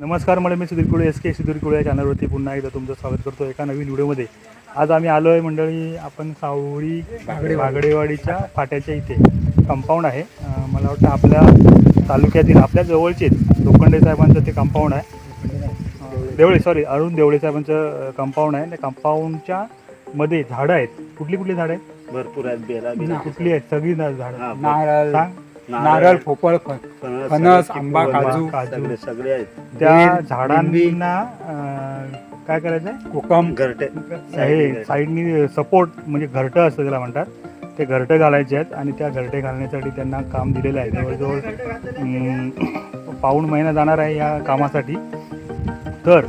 नमस्कार, मला मी सुधीर कुळे, SK सुधीर कुळे या चॅनलवरती पुन्हा एकदा तुमचं स्वागत करतो एका नवीन व्हिडिओमध्ये. आज आम्ही आलो आहे मंडळी, आपण सावळी बागडेवाडीच्या फाट्याच्या इथे कंपाऊंड आहे. मला वाटतं आपल्या तालुक्यातील आपल्या जवळचे लोखंडे साहेबांचं ते कंपाऊंड आहे. अरुण देवळे साहेबांचं कंपाऊंड आहे. त्या कंपाऊंडच्या मध्ये झाडं आहेत. कुठली कुठली झाडं आहेत? भरपूर आहेत. बेला कुठली आहेत? सगळी झाडं. नारळ, पोपळ, फणस, आंबा, काजू सगळे आहेत. त्या झाडांना काय करायचं आहे? कोकम, घरटे हे साईडनी सपोर्ट म्हणजे घरटं असतं त्याला म्हणतात. ते घरटं घालायचे आहेत आणि त्या घरटे घालण्यासाठी त्यांना काम दिलेलं आहे. जवळजवळ पाऊण महिना जाणार आहे या कामासाठी. तर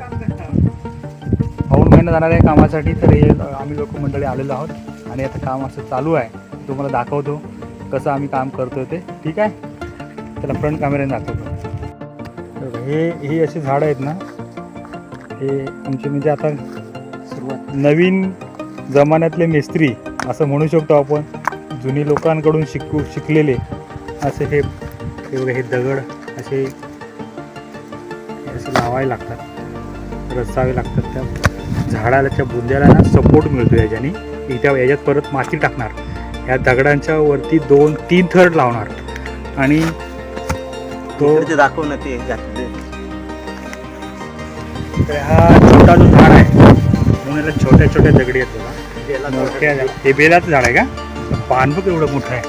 पाऊण महिना जाणार आहे कामासाठी. तर हे आम्ही लोक मंडळी आलेलो आहोत आणि आता काम असं चालू आहे. तुम्हाला दाखवतो कसं आम्ही काम करतो ते. ठीक आहे, त्याला फ्रंट कॅमेऱ्याने दाखवतो. हे अशी झाडं आहेत ना, हे आमचे म्हणजे आता सुरुवात नवीन जमान्यातले मिस्त्री असं म्हणू शकतो आपण. जुनी लोकांकडून शिकलेले असे हे दगड असे लावावे लागतात, रचावे लागतात. त्या झाडाच्या बुंद्याला ना सपोर्ट मिळतो याच्याने. याच्यात परत माती टाकणार, या दगडांच्या वरती 2-3 थर लावणार आणि तो दाखव ना ते घातले. हा छोटा जो झाड आहे म्हणून याला छोट्या छोट्या दगडी आहेत बघा. मोठ्या हे बेलाचं झाड आहे का? पान बघ एवढं मोठं आहे.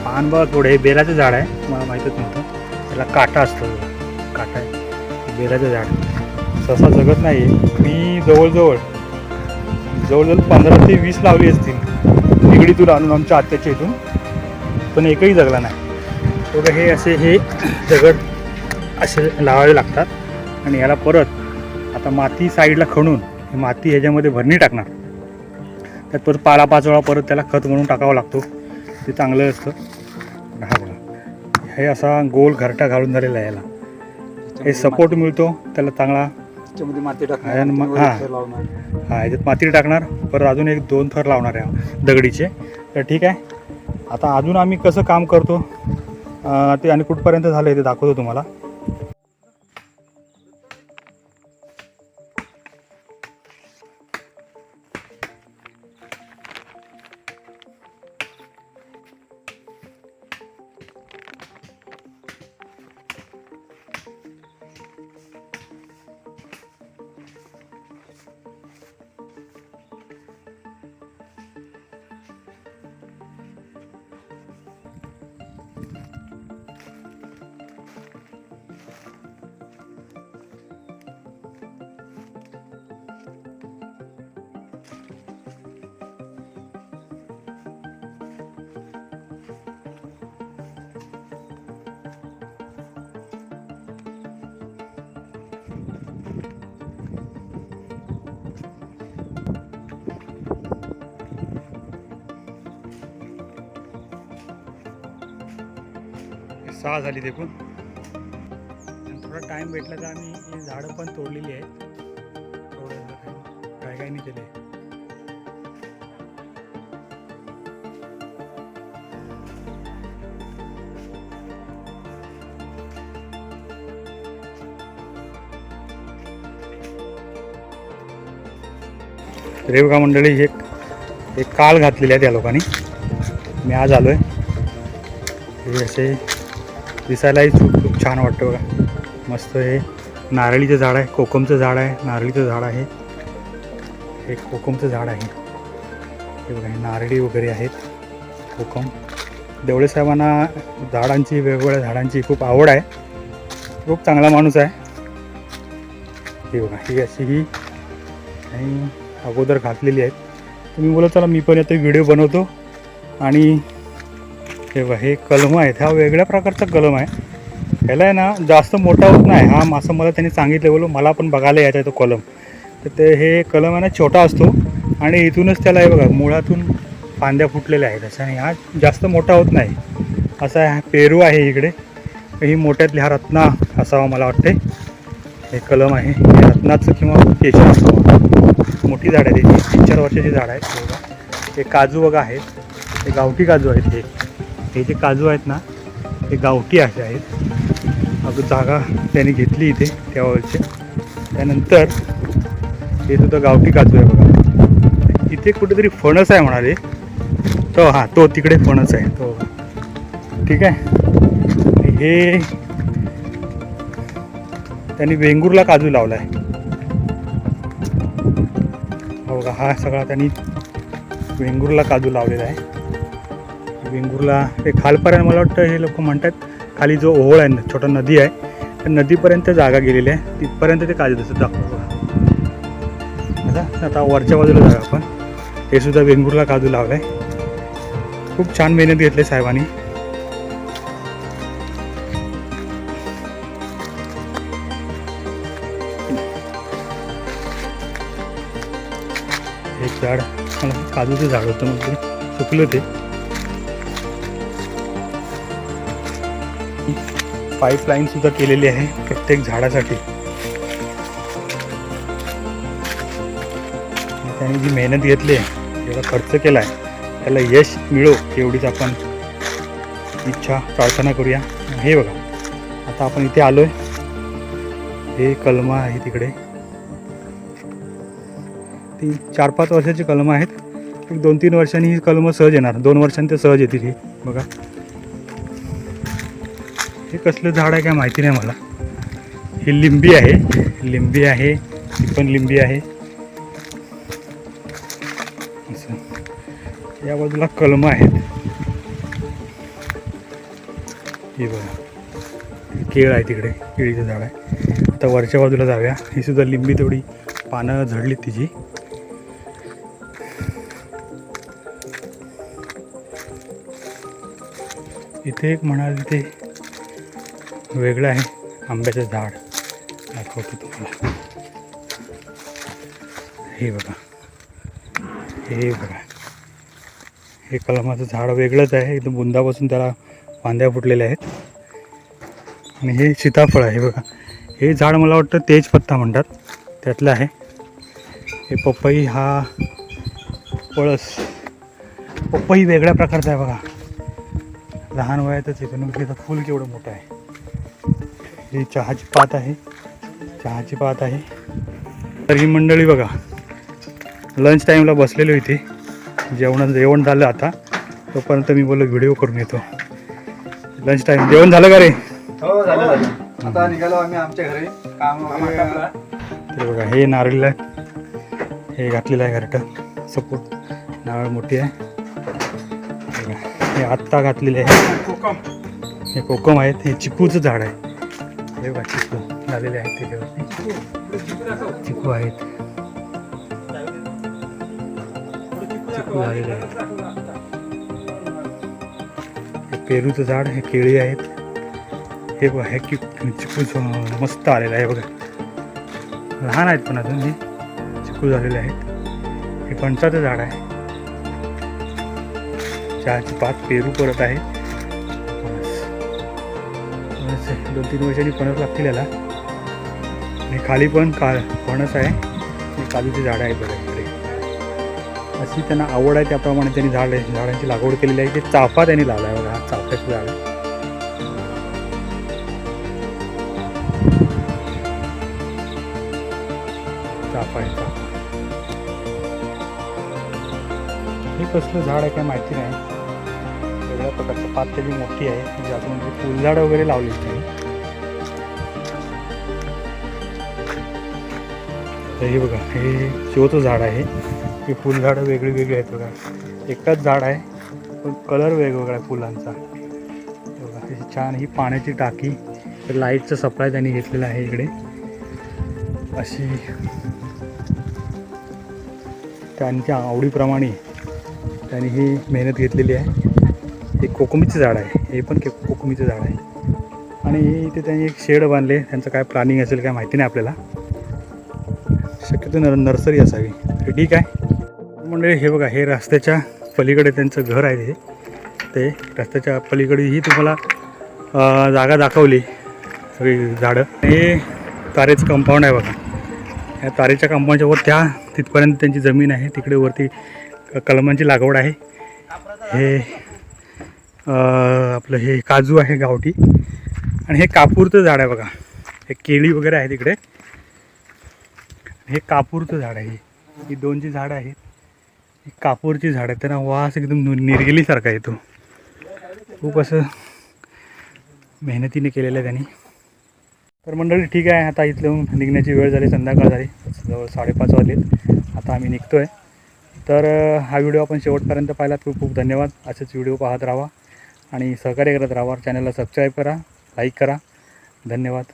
पान बघ थोडं. हे बेलाचं झाड आहे, मला माहीतच नव्हतं. त्याला काटा असतो, काटा आहे बेलाचं झाड. सहसा जगत नाही. मी जवळजवळ 15 ते 20 लावली असतील निगडीतून आणून आमच्या आत्याच्या इथून, पण एकही जगला नाही. थोडं हे दगड असे लावावे लागतात आणि याला परत आता माती साईडला खणून ही माती ह्याच्यामध्ये भरणी टाकणार. त्यात परत पालापाचोळा परत त्याला खत म्हणून टाकावा लागतो. ते चांगलं असतं. हा बघा, हे असा गोल घरटा घालून झालेला आहे. याला हे सपोर्ट मिळतो त्याला चांगला. माती टाकणार, हां ह्याच्यात माती टाकणार, परत अजून 1-2 थर लावणार आहे दगडीचे. तर ठीक आहे, आता अजून आम्ही कसं काम करतो ते आणि कुठपर्यंत झालं आहे ते दाखवतो तुम्हाला. सहा झाली देखून. थोडा टाईम भेटला तर आम्ही ही झाडं पण तोडलेली आहेत. थोडं काय नाही केले. रेवगा मंडळी एक काल घातलेली आहे त्या लोकांनी. मी आज आलो आहे. हे असे दिसायलाही खूप छान वाटतं बघा. मस्त हे नारळीचं झाड आहे, कोकमचं झाड आहे, नारळीचं झाड आहे, हे कोकमचं झाड आहे. हे बघा, हे नारळी वगैरे आहेत, कोकम. देवळे साहेबांना झाडांची, वेगवेगळ्या झाडांची खूप आवड आहे. खूप चांगला माणूस आहे. हे बघा, ही अशी ही आणि अगोदर घातलेली आहेत. तुम्ही बोला चला मी पण याचा व्हिडिओ बनवतो. आणि हे कलम आहेत. हा वेगळ्या प्रकारचा कलम आहे. ह्याला आहे ना जास्त मोठा होत नाही हा, असं मला त्यांनी सांगितलं. बोलो मला पण बघायला यायचा आहे तो कलम. तर ते हे कलम आहे ना छोटा असतो आणि इथूनच त्याला हे बघा मुळातून फांद्या फुटलेल्या आहेत अशाने. हा जास्त मोठा होत नाही. असा आहे. पेरू आहे इकडे. ही मोठ्यातली हा रत्ना असावा मला वाटते. हे कलम आहे. हे रत्नाचं किंवा केशर असावं. मोठी झाड आहे त्याची, 3-4 वर्षाची झाड आहेत. बघा, हे काजू बघा आहेत. हे गावठी काजू आहेत. हे जे काजू आहेत ना हे गावठी असे आहेत. जागा त्यांनी घेतली इथे त्यावरची. त्यानंतर हे सुद्धा गावठी काजू आहे बघा. इथे कुठेतरी फणस आहे म्हणाले. तो हां तो तिकडे फणस आहे तो. ठीक आहे. हे त्यांनी वेंगुर्ला काजू लावला आहे बघा. हा सगळा त्यांनी वेंगुर्ला काजू लावलेला आहे. वेंगुर्ला ते खालपर्यंत मला वाटतं हे लोक म्हणतात खाली जो ओहोळ आहे छोटा नदी आहे त्या नदीपर्यंत जागा गेलेली आहे. तिथपर्यंत ते काजू दिसत दाखवतो बघा. आता वरच्या बाजूला जागा आपण हे सुद्धा वेंगुर्ला काजू लावला आहे. खूप छान मेहनत घेतली साहेबांनी. एक झाड काजूचं झाड होतं मग ते सुकलं. ते पाईपलाईन सुद्धा केलेली आहे प्रत्येक झाडासाठी. त्यांनी जी मेहनत घेतली आहे एवढा खर्च केला आहे त्याला यश मिळो एवढीच आपण इच्छा प्रार्थना करूया. हे बघा आता आपण इथे आलो आहे. हे कलमं आहे तिकडे. ती 4-5 वर्षाची कलमं आहेत. एक 2-3 वर्षांनी ही कलमं सहज येणार. 2 वर्षांनी ते सहज येतील. ही बघा हे कसलं झाड आहे काय माहिती नाही मला. ही लिंबी आहे. लिंबी आहे. ही पण लिंबी आहे. असं या बाजूला कलमं आहेत. हे बघा केळ आहे तिकडे. केळीचं झाड आहे. आता वरच्या बाजूला जाऊया. ही सुद्धा लिंबी तेवढी पानं झडलीत तिची. इथे एक म्हणाल ते वेगळं आहे आंब्याचं झाड दाखवतो तुम्हाला. हे बघा हे बघा हे कलमाचं झाड वेगळंच आहे. एकदम बुंदापासून त्याला फांद्या फुटलेल्या आहेत. आणि हे सीताफळ आहे बघा. हे झाड मला वाटतं तेजपत्ता म्हणतात त्यातलं आहे. हे पपई हा पळस पपई वेगळ्या प्रकारचा आहे बघा. लहान वयातच येतो ना. त्याचं फूल केवढं मोठं आहे. ही चहाची पात आहे. चहाची पात आहे. तर ही मंडळी बघा लंच टाईमला बसलेलो इथे. जेवण झालं आता. तोपर्यंत मी बोललो व्हिडिओ करून येतो. लंच टाईम जेवण झालं का रे? हो झालं. आता निघालो आम्ही आमच्या घरी काम. ते बघा हे नारळीला हे घातलेलं आहे घरटं सपोर्ट. नारळ मोठी आहे. हे आत्ता घातलेले आहे. हे कोकम आहेत. हे चिकूचं झाड आहे. हे बघा चिकू झालेले आहेत त्याच्यावरती. चिकू आहेत. चिकू झालेले आहेत. हे पेरूचं झाड. हे केळी आहेत. हे बघा हे चिकू मस्त आलेलं आहे बघा. लहान आहेत पण अजून हे चिकू झालेले आहेत. हे फणसाचं झाड आहे. चहाची पात. पेरू परत आहे. 2-3 वर्षांनी फणस लागतील याला. आणि खाली पण फणस आहे. आणि काजूची झाडं आहेत बघा इकडे. अशी त्यांना आवड आहे त्याप्रमाणे त्यांनी झाडांची लागवड केलेली आहे. ते चाफा त्यांनी लावला आहे बघा. हा चाफ्याचं झाड आहे. चाफा आहे चाफा. हे कसलं झाड आहे काय माहिती नाही. वेगळ्या प्रकारचं पात त्याची मोठी आहे. म्हणजे अजून म्हणजे फुलझाडं वगैरे लावली त्यांनी. तर हे बघा हे शोचं झाड आहे. हे फुलझाडं वेगळी वेगळी आहेत बघा. एकच झाड आहे पण कलर वेगवेगळा आहे फुलांचा. बघा हे छान. ही पाण्याची टाकी. तर लाईटचं सप्लाय त्यांनी घेतलेलं आहे इकडे. अशी त्यांच्या आवडीप्रमाणे त्यांनी ही मेहनत घेतलेली आहे. हे कोकमीचं झाड आहे. हे पण कोकमीचं झाड आहे. आणि इथे त्यांनी एक शेड बांधले. त्यांचं काय प्लॅनिंग असेल काय माहिती नाही आपल्याला. शक्यतो नर्सरी असावी. ठीक आहे म्हणजे हे बघा हे रस्त्याच्या पलीकडे त्यांचं घर आहे. ते रस्त्याच्या पलीकडे ही तुम्हाला जागा दाखवली सगळी झाडं. हे तारेचं कंपाऊंड आहे बघा. या तारेच्या कंपाऊंडच्या वर तिथपर्यंत त्यांची जमीन आहे. तिकडे वरती कलमांची लागवड आहे. हे आपलं हे काजू आहे गावठी. आणि हे कापूरचं झाड आहे बघा. हे केळी वगैरे आहे तिकडे. हे कापूरचं झाड आहे. ही 2 जी झाडं आहेत ही कापूरची झाड आहेत. त्यांना वास एकदम निर्गिलीसारखा येतो. खूप असं मेहनतीने केलेलं आहे त्यांनी. तर मंडळी ठीक आहे, आता इथलं निघण्याची वेळ झाली, संध्याकाळ झाली, जवळ 5:30 वाजलेत. आता आम्ही निघतो आहे. तर हा व्हिडिओ आपण शेवटपर्यंत पाहिलात, खूप खूप धन्यवाद. असेच व्हिडिओ पाहत राहा आणि सहकार्य करत राहा. चॅनलला सबस्क्राईब करा, लाईक करा. धन्यवाद.